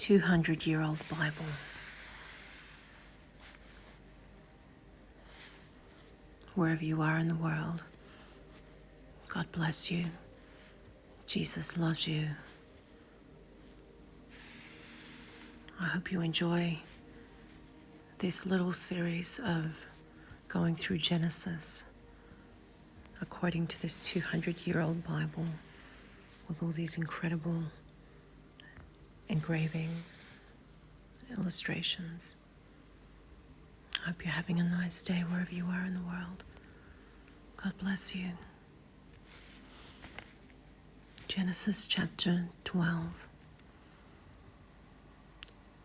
200-year-old Bible. Wherever you are in the world, God bless you. Jesus loves you. I hope you enjoy this little series of going through Genesis according to this 200-year-old Bible with all these incredible engravings, illustrations. I hope you're having a nice day wherever you are in the world. God bless you. Genesis chapter 12.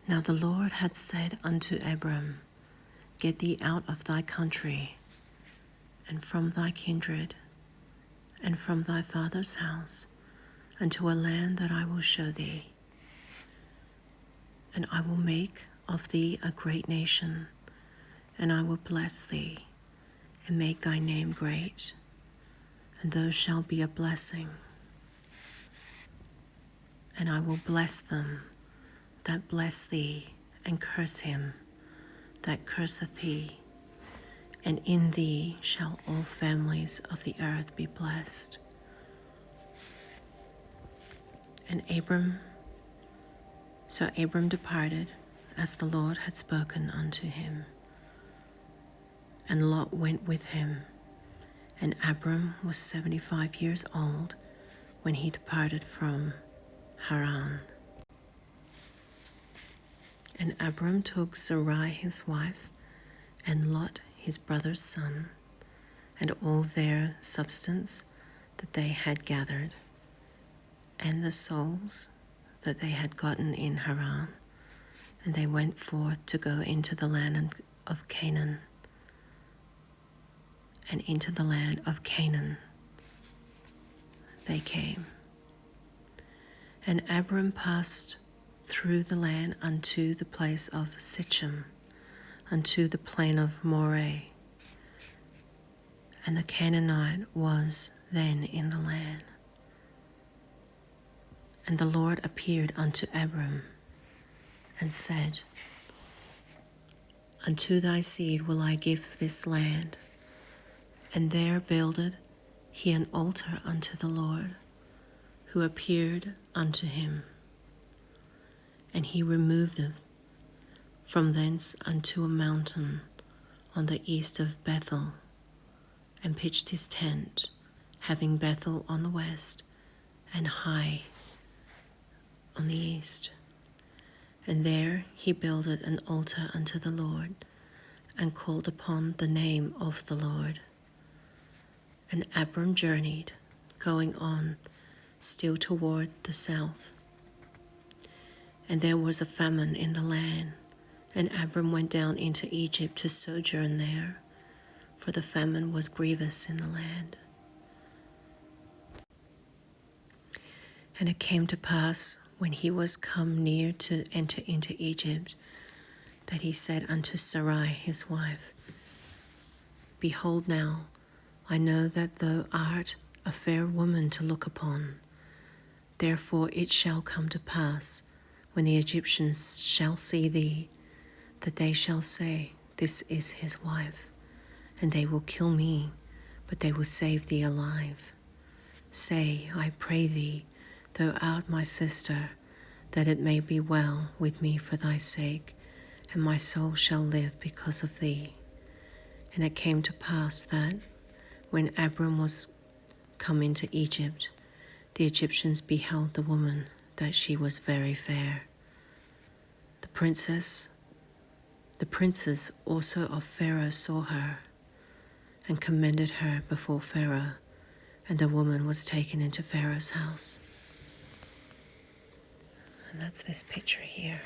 Now the Lord had said unto Abram, Get thee out of thy country, and from thy kindred, and from thy father's house, unto a land that I will show thee. And I will make of thee a great nation, and I will bless thee, and make thy name great, and thou shalt be a blessing. And I will bless them that bless thee, and curse him that curseth thee. And in thee shall all families of the earth be blessed. And So Abram departed, as the Lord had spoken unto him. And Lot went with him. And Abram was 75 years old when he departed from Haran. And Abram took Sarai his wife, and Lot his brother's son, and all their substance that they had gathered, and the souls that they had gotten in Haran, and they went forth to go into the land of Canaan. And into the land of Canaan they came. And Abram passed through the land unto the place of Sichem, unto the plain of Moreh. And the Canaanite was then in the land. And the Lord appeared unto Abram, and said, Unto thy seed will I give this land. And there builded he an altar unto the Lord, who appeared unto him. And he removed it from thence unto a mountain on the east of Bethel, and pitched his tent, having Bethel on the west, and Hai on the east. And there he builded an altar unto the Lord, and called upon the name of the Lord. And Abram journeyed, going on still toward the south. And there was a famine in the land, and Abram went down into Egypt to sojourn there, for the famine was grievous in the land. And it came to pass, when he was come near to enter into Egypt, that he said unto Sarai his wife, Behold now, I know that thou art a fair woman to look upon. Therefore it shall come to pass, when the Egyptians shall see thee, that they shall say, This is his wife. And they will kill me, but they will save thee alive. Say, I pray thee, thou art my sister, that it may be well with me for thy sake, and my soul shall live because of thee. And it came to pass that, when Abram was come into Egypt, the Egyptians beheld the woman, that she was very fair. The princes also of Pharaoh saw her, and commended her before Pharaoh, and the woman was taken into Pharaoh's house. And that's this picture here.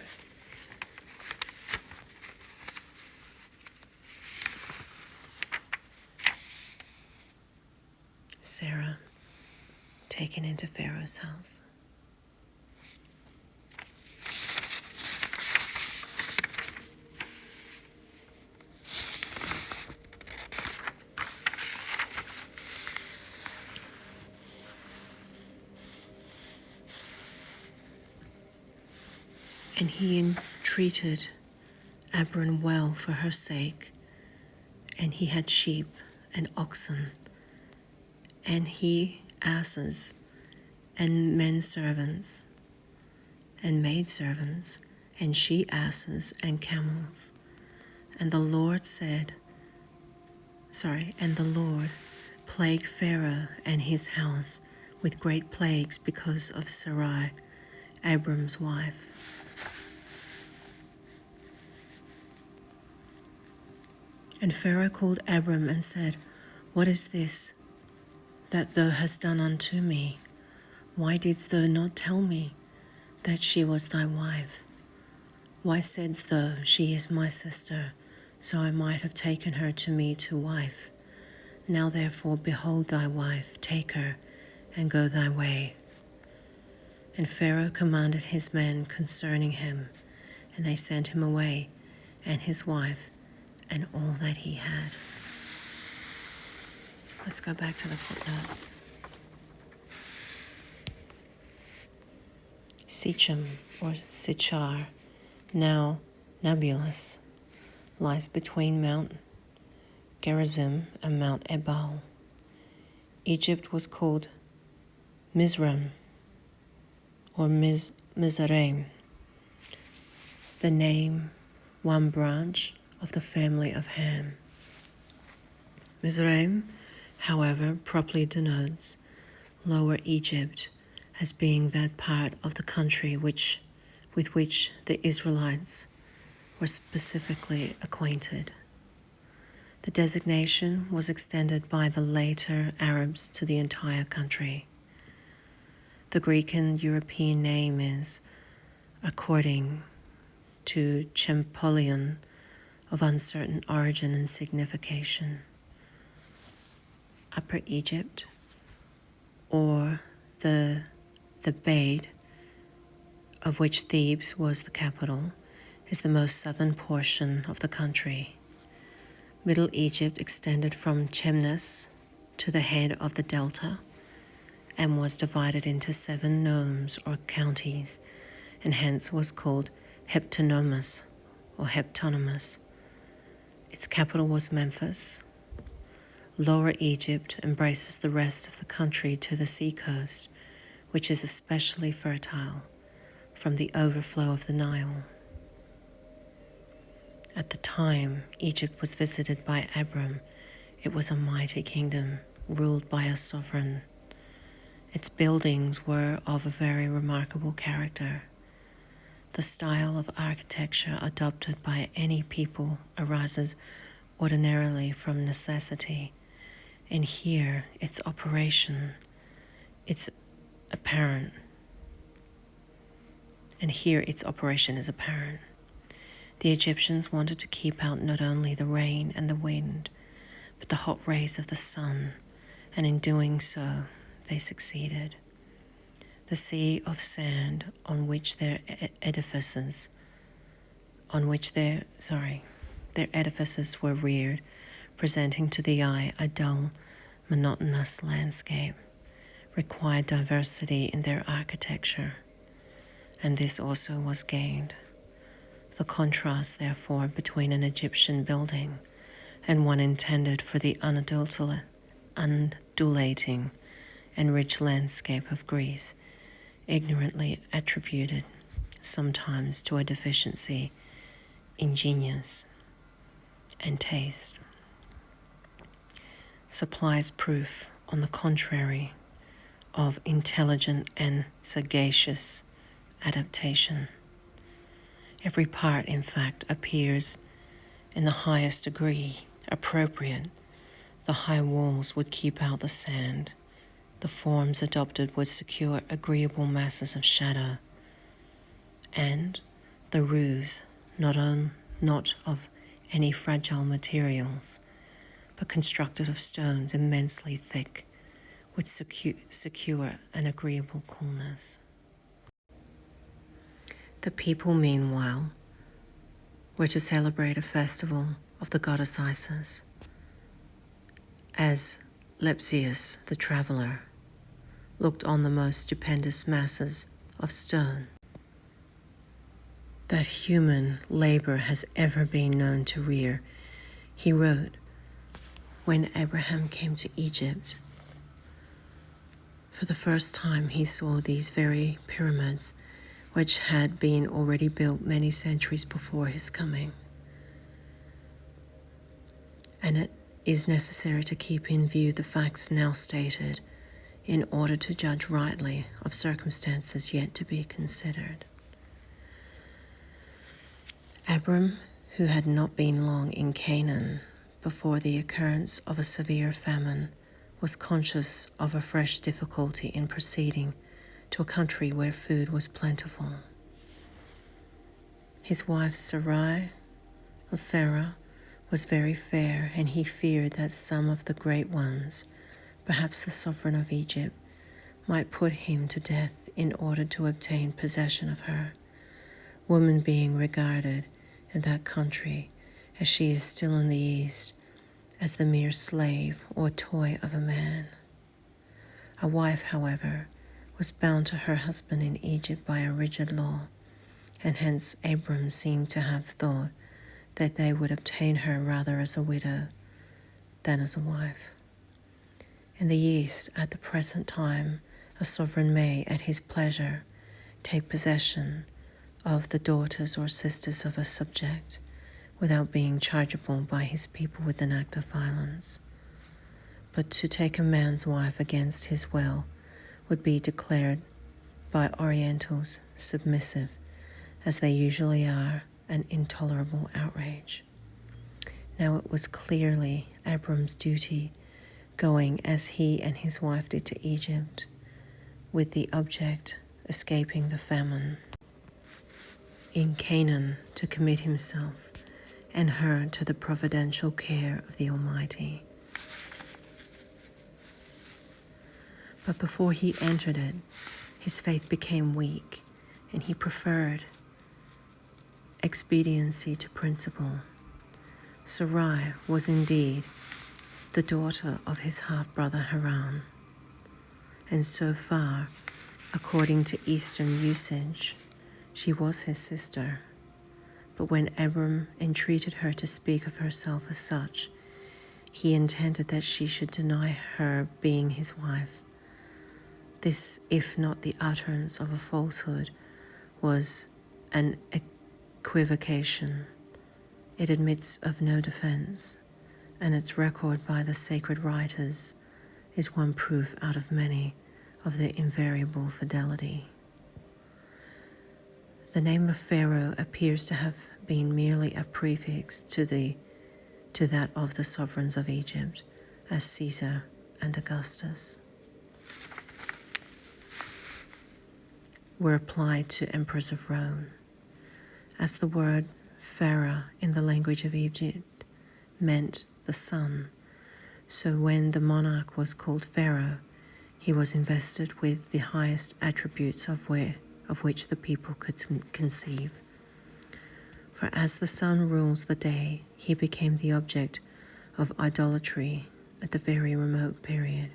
Sarah taken into Pharaoh's house. And he entreated Abram well for her sake, and he had sheep and oxen, and he asses, and men servants, and maidservants, and she asses and camels. And the Lord plagued Pharaoh and his house with great plagues because of Sarai, Abram's wife. And Pharaoh called Abram and said, What is this that thou hast done unto me? Why didst thou not tell me that she was thy wife? Why saidst thou, She is my sister, so I might have taken her to me to wife? Now therefore, behold thy wife, take her, and go thy way. And Pharaoh commanded his men concerning him, and they sent him away, and his wife, and all that he had. Let's go back to the footnotes. Sichem, or Sichar, now Nablus, lies between Mount Gerizim and Mount Ebal. Egypt was called Mizraim, or Mizraim, the name, one branch of the family of Ham. Mizraim, however, properly denotes Lower Egypt as being that part of the country with which the Israelites were specifically acquainted. The designation was extended by the later Arabs to the entire country. The Greek and European name is, according to Champollion, of uncertain origin and signification. Upper Egypt, or the Bade, of which Thebes was the capital, is the most southern portion of the country. Middle Egypt extended from Chemnus to the head of the delta and was divided into 7 nomes or counties, and hence was called Heptonymous or Heptonymous. Its capital was Memphis. Lower Egypt embraces the rest of the country to the seacoast, which is especially fertile from the overflow of the Nile. At the time Egypt was visited by Abram, it was a mighty kingdom ruled by a sovereign. Its buildings were of a very remarkable character. The style of architecture adopted by any people arises ordinarily from necessity, and here its operation is apparent. The Egyptians wanted to keep out not only the rain and the wind, but the hot rays of the sun, and in doing so, they succeeded. The sea of sand on which their edifices were reared, presenting to the eye a dull, monotonous landscape, required diversity in their architecture, and this also was gained. The contrast, therefore, between an Egyptian building and one intended for the undulating and rich landscape of Greece, ignorantly attributed sometimes to a deficiency in genius and taste, supplies proof, on the contrary, of intelligent and sagacious adaptation. Every part, in fact, appears in the highest degree appropriate. The high walls would keep out the sand. The forms adopted would secure agreeable masses of shadow. And the roofs, not of any fragile materials, but constructed of stones immensely thick, would secure an agreeable coolness. The people, meanwhile, were to celebrate a festival of the goddess Isis, as Lepsius, the traveller, looked on the most stupendous masses of stone that human labor has ever been known to rear. He wrote, when Abraham came to Egypt, for the first time he saw these very pyramids, which had been already built many centuries before his coming. And it is necessary to keep in view the facts now stated in order to judge rightly of circumstances yet to be considered. Abram, who had not been long in Canaan before the occurrence of a severe famine, was conscious of a fresh difficulty in proceeding to a country where food was plentiful. His wife Sarah was very fair, and he feared that some of the great ones, perhaps the sovereign of Egypt, might put him to death in order to obtain possession of her, woman being regarded in that country, as she is still in the East, as the mere slave or toy of a man. A wife, however, was bound to her husband in Egypt by a rigid law, and hence Abram seemed to have thought that they would obtain her rather as a widow than as a wife. In the East, at the present time, a sovereign may, at his pleasure, take possession of the daughters or sisters of a subject without being chargeable by his people with an act of violence. But to take a man's wife against his will would be declared by Orientals submissive, as they usually are, an intolerable outrage. Now it was clearly Abram's duty, going as he and his wife did to Egypt, with the object escaping the famine in Canaan, to commit himself and her to the providential care of the Almighty. But before he entered it, his faith became weak, and he preferred expediency to principle. Sarai was indeed the daughter of his half-brother Haran, and so far, according to Eastern usage, she was his sister. But when Abram entreated her to speak of herself as such, he intended that she should deny her being his wife. This, if not the utterance of a falsehood, was an equivocation. It admits of no defense, and its record by the sacred writers is one proof out of many of their invariable fidelity. The name of Pharaoh appears to have been merely a prefix to that of the sovereigns of Egypt, as Caesar and Augustus were applied to emperors of Rome. As the word Pharaoh in the language of Egypt meant the sun, so when the monarch was called Pharaoh, he was invested with the highest attributes of which the people could conceive. For as the sun rules the day, he became the object of idolatry at a very remote period.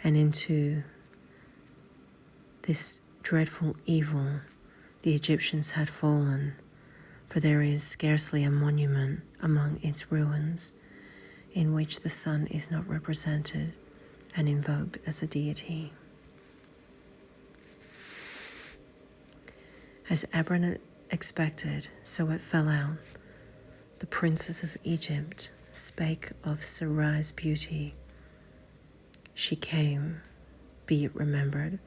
And into this dreadful evil the Egyptians had fallen, for there is scarcely a monument among its ruins in which the sun is not represented and invoked as a deity. As Abram expected, so it fell out. The princes of Egypt spake of Sarai's beauty. She came, be it remembered,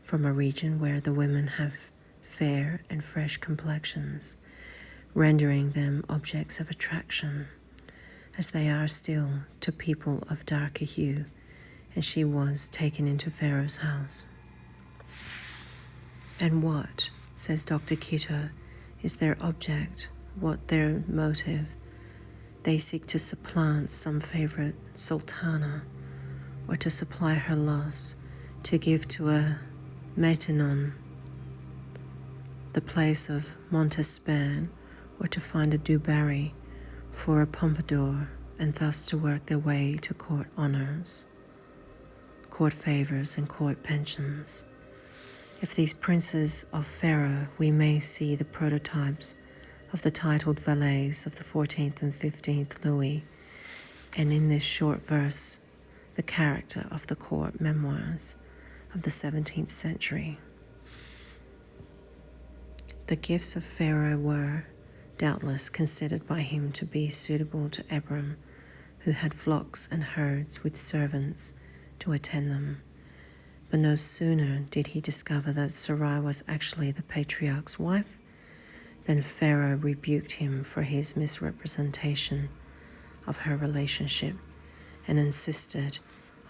from a region where the women have fair and fresh complexions, rendering them objects of attraction, as they are still to people of darker hue, and she was taken into Pharaoh's house. And what, says Dr. Kitto, is their object, what their motive? They seek to supplant some favorite sultana, or to supply her loss, to give to a Maintenon the place of Montespan, or to find a Dubarry for a Pompadour, and thus to work their way to court honors, court favors, and court pensions. If these princes of Pharaoh, we may see the prototypes of the titled valets of the 14th and 15th Louis, and in this short verse, the character of the court memoirs of the 17th century. The gifts of Pharaoh were, doubtless, considered by him to be suitable to Abram, who had flocks and herds with servants to attend them. But no sooner did he discover that Sarai was actually the patriarch's wife than Pharaoh rebuked him for his misrepresentation of her relationship and insisted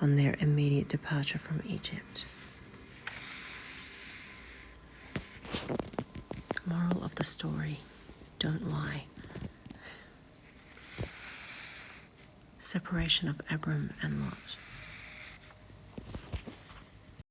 on their immediate departure from Egypt. Moral of the story: don't lie. Separation of Abram and Lot.